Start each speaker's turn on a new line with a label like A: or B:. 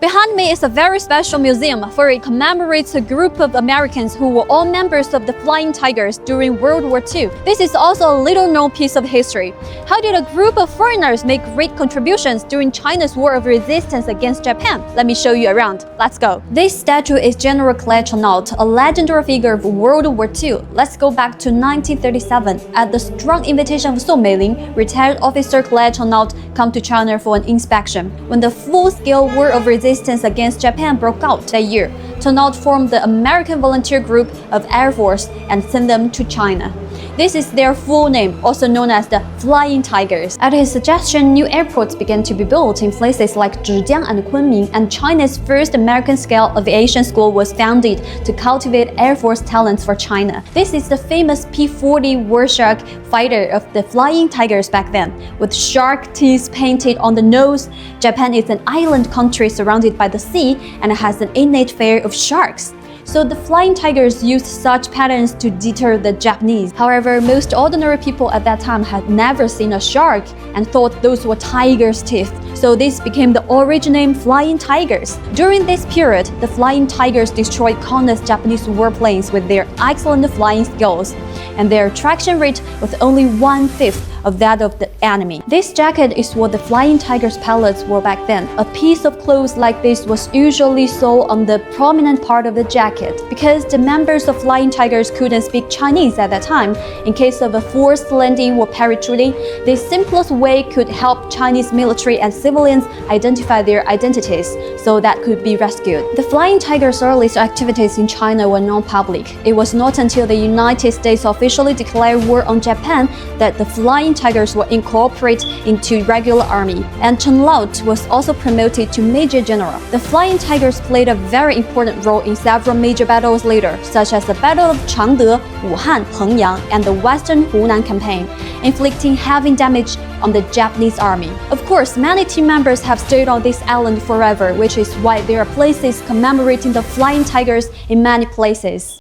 A: Behind me is a very special museum, for it commemorates a group of Americans who were all members of the Flying Tigers during World War II. This is also a little-known piece of history. How did a group of foreigners make great contributions during China's war of resistance against Japan? Let me show you around. Let's go. This statue is General Claire Chennault, a legendary figure of World War II. Let's go back to 1937. At the strong invitation of Song Meiling, retired officer Claire Chennault came to China for an inspection. When the full-scale war of resistance against Japan broke out that year, Chennault formed the American Volunteer Group of Air Force and sent them to China. This is their full name, also known as the Flying Tigers. At his suggestion, new airports began to be built in places like Zhejiang and Kunming, and China's first American-scale aviation school was founded to cultivate Air Force talents for China. This is the famous P-40 Warshark fighter of the Flying Tigers back then. With shark teeth painted on the nose, Japan is an island country surrounded by the sea and has an innate fear of sharks. So the Flying Tigers used such patterns to deter the Japanese. However, most ordinary people at that time had never seen a shark and thought those were tigers' teeth. So this became the origin name Flying Tigers. During this period, the Flying Tigers destroyed countless Japanese warplanes with their excellent flying skills, and their traction rate was only 1/5 of that of the enemy. This jacket is what the Flying Tigers pilots wore back then. A piece of clothes like this was usually sold on the prominent part of the jacket. Because the members of Flying Tigers couldn't speak Chinese at that time, in case of a forced landing or parachuting, the simplest way could help Chinese military and civilians identify their identities so that could be rescued. The Flying Tigers' earliest activities in China were non-public. It was not until the United States officially declared war on Japan that the Flying Tigers were incorporated into regular army, and Chennault was also promoted to Major General. The Flying Tigers played a very important role in several major battles later, such as the Battle of Changde, Wuhan, Hengyang, and the Western Hunan Campaign, inflicting heavy damage on the Japanese army. Of course, many team members have stayed on this island forever, which is why there are places commemorating the Flying Tigers in many places.